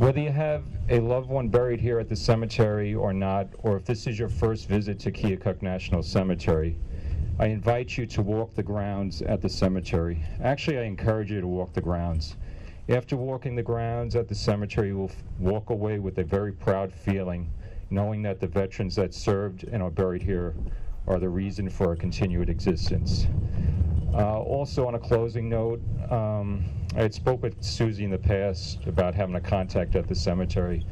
Whether you have a loved one buried here at the cemetery or not, or if this is your first visit to Keokuk National Cemetery, I invite you to walk the grounds at the cemetery. Actually, I encourage you to walk the grounds. After walking the grounds at the cemetery, you will walk away with a very proud feeling, knowing that the veterans that served and are buried here are the reason for our continued existence. Also, on a closing note, I had spoke with Susie in the past about having a contact at the cemetery.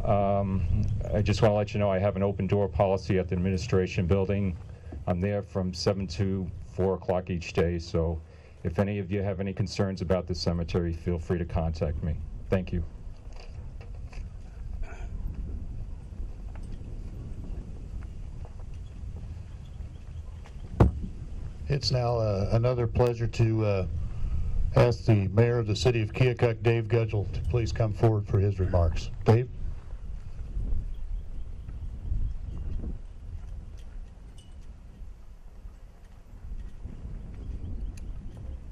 I just want to let you know I have an open door policy at the administration building. I'm there from 7 to 4 o'clock each day, so if any of you have any concerns about the cemetery, feel free to contact me. Thank you. It's now another pleasure to ask the Mayor of the City of Keokuk, Dave Gudgel, to please come forward for his remarks. Dave?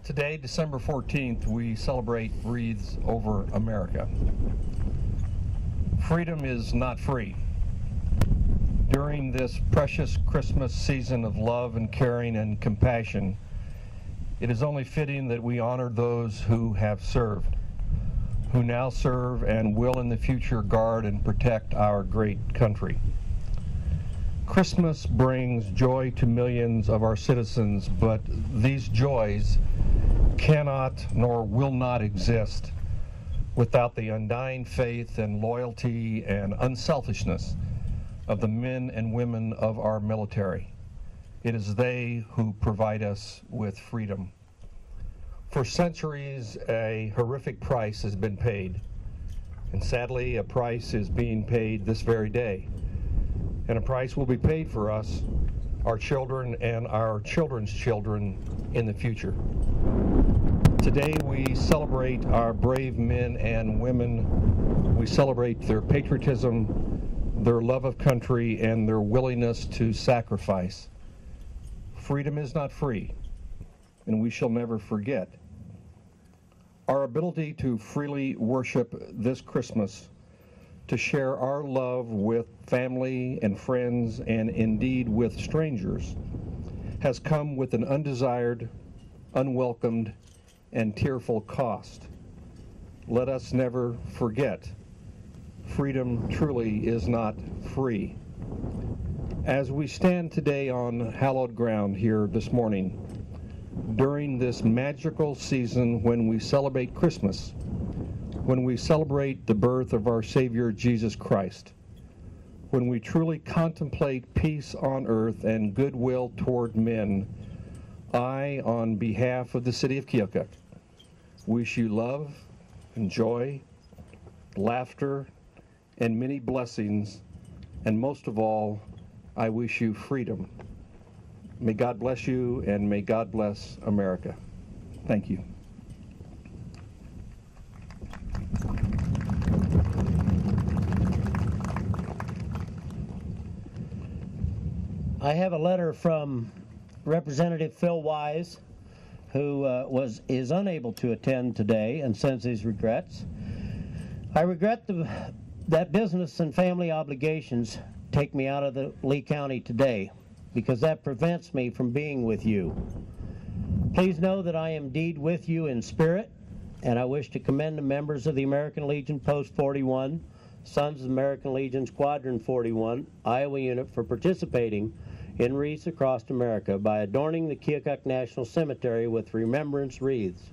Today, December 14th, we celebrate Wreaths over America. Freedom is not free. During this precious Christmas season of love and caring and compassion, it is only fitting that we honor those who have served, who now serve and will in the future guard and protect our great country. Christmas brings joy to millions of our citizens, but these joys cannot nor will not exist without the undying faith and loyalty and unselfishness of the men and women of our military. It is they who provide us with freedom. For centuries, a horrific price has been paid, and sadly, a price is being paid this very day. And a price will be paid for us, our children, and our children's children in the future. Today, we celebrate our brave men and women. We celebrate their patriotism, their love of country, and their willingness to sacrifice. Freedom is not free, and we shall never forget. Our ability to freely worship this Christmas, to share our love with family and friends, and indeed with strangers, has come with an undesired, unwelcomed, and tearful cost. Let us never forget. Freedom truly is not free. As we stand today on hallowed ground here this morning, during this magical season when we celebrate Christmas, when we celebrate the birth of our Savior Jesus Christ, when we truly contemplate peace on earth and goodwill toward men, I, on behalf of the City of Keokuk, wish you love and joy, laughter, and many blessings, and most of all, I wish you freedom. May God bless you, and may God bless America. Thank you. I have a letter from Representative Phil Wise, who is unable to attend today and sends his regrets. I regret that business and family obligations take me out of the Lee County today, because that prevents me from being with you. Please know that I am indeed with you in spirit, and I wish to commend the members of the American Legion Post 41, Sons of the American Legion Squadron 41, Iowa Unit for participating in Wreaths Across America by adorning the Keokuk National Cemetery with remembrance wreaths.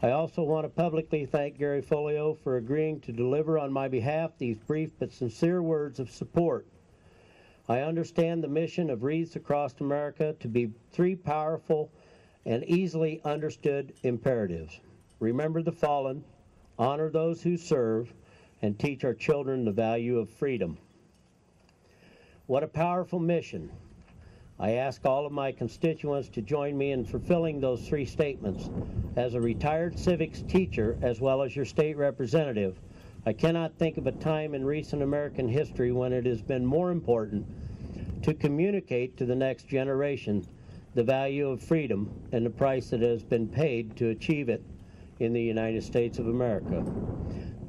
I also want to publicly thank Gary Folio for agreeing to deliver on my behalf these brief but sincere words of support. I understand the mission of Wreaths Across America to be three powerful and easily understood imperatives. Remember the fallen, honor those who serve, and teach our children the value of freedom. What a powerful mission. I ask all of my constituents to join me in fulfilling those three statements. As a retired civics teacher, as well as your state representative, I cannot think of a time in recent American history when it has been more important to communicate to the next generation the value of freedom and the price that has been paid to achieve it in the United States of America.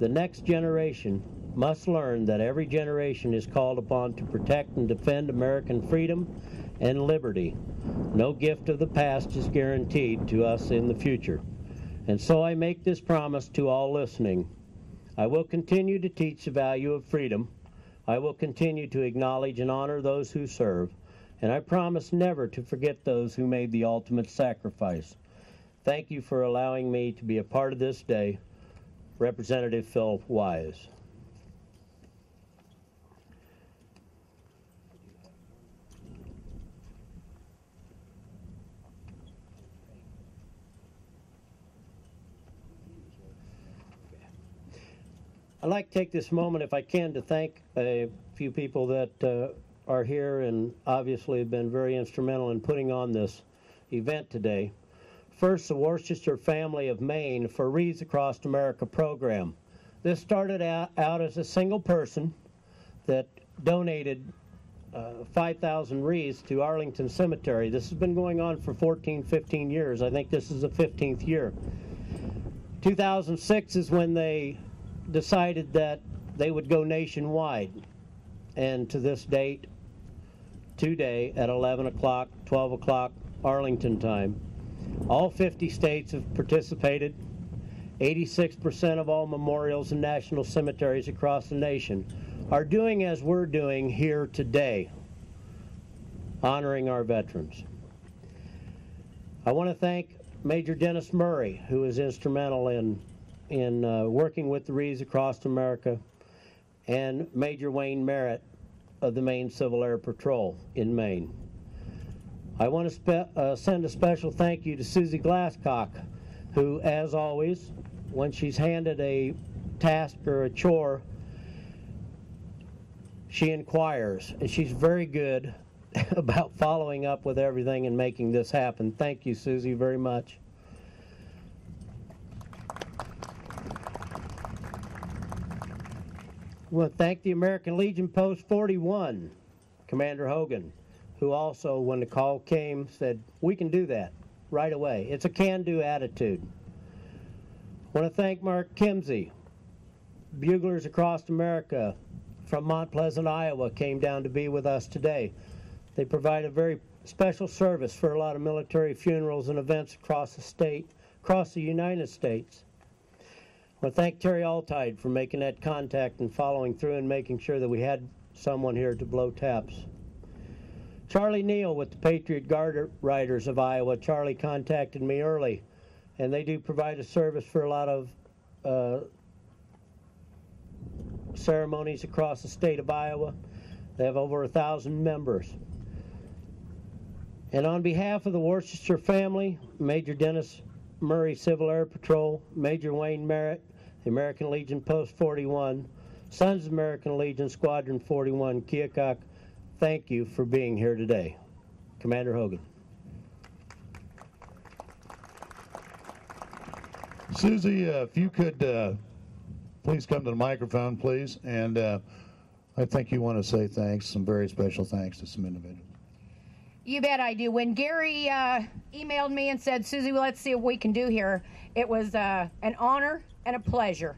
The next generation must learn that every generation is called upon to protect and defend American freedom and liberty. No gift of the past is guaranteed to us in the future. And so I make this promise to all listening. I will continue to teach the value of freedom. I will continue to acknowledge and honor those who serve. And I promise never to forget those who made the ultimate sacrifice. Thank you for allowing me to be a part of this day. Representative Phil Wise. I'd like to take this moment, if I can, to thank a few people that are here and obviously have been very instrumental in putting on this event today. First, the Worcester family of Maine for Wreaths Across America program. This started out as a single person that donated 5,000 wreaths to Arlington Cemetery. This has been going on for 14, 15 years. I think this is the 15th year. 2006 is when they decided that they would go nationwide, and to this date, today at 11 o'clock, 12 o'clock Arlington time, all 50 states have participated. 86% of all memorials and national cemeteries across the nation are doing as we're doing here today, honoring our veterans. I want to thank Major Dennis Murray, who is instrumental in working with the Wreaths Across America, and Major Wayne Merritt of the Maine Civil Air Patrol in Maine. I want to send a special thank you to Susie Glasscock, who, as always, when she's handed a task or a chore, she inquires, and she's very good about following up with everything and making this happen. Thank you, Susie, very much. I want to thank the American Legion Post 41, Commander Hogan, who also, when the call came, said, we can do that right away. It's a can-do attitude. I want to thank Mark Kimsey. Buglers Across America from Mount Pleasant, Iowa, came down to be with us today. They provide a very special service for a lot of military funerals and events across the state, across the United States. I want to thank Terry Altide for making that contact and following through and making sure that we had someone here to blow taps. Charlie Neal with the Patriot Guard Riders of Iowa. Charlie contacted me early, and they do provide a service for a lot of ceremonies across the state of Iowa. They have over 1,000 members. And on behalf of the Worcester family, Major Dennis Murray Civil Air Patrol, Major Wayne Merritt, the American Legion Post 41, Sons of American Legion Squadron 41, Keokuk, thank you for being here today. Commander Hogan. Susie, if you could please come to the microphone, please. And I think you want to say thanks, some very special thanks to some individuals. You bet I do. When Gary emailed me and said, Susie, well, let's see what we can do here, it was an honor and a pleasure.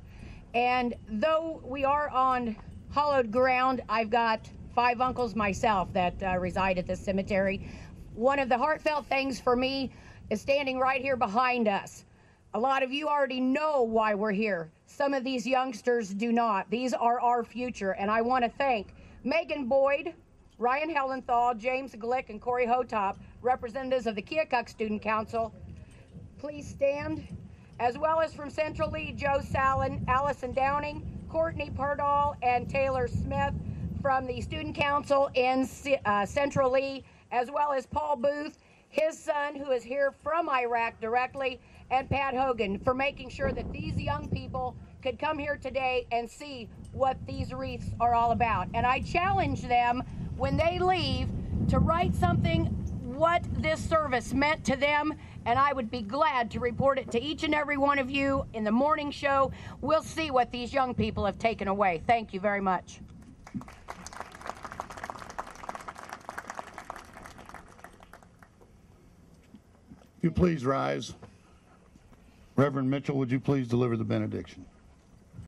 And though we are on hallowed ground, I've got 5 uncles myself that reside at this cemetery. One of the heartfelt things for me is standing right here behind us. A lot of you already know why we're here. Some of these youngsters do not. These are our future, and I want to thank Megan Boyd, Ryan Hellenthal, James Glick, and Corey Hotop, representatives of the Keokuk Student Council. Please stand. As well as from Central Lee, Joe Sallin, Allison Downing, Courtney Pardall, and Taylor Smith from the Student Council in Central Lee, as well as Paul Booth, his son, who is here from Iraq directly, and Pat Hogan for making sure that these young people could come here today and see what these wreaths are all about. And I challenge them when they leave to write something what this service meant to them, and I would be glad to report it to each and every one of you in the morning show. We'll see what these young people have taken away. Thank you very much. If you please rise. Reverend Mitchell, would you please deliver the benediction?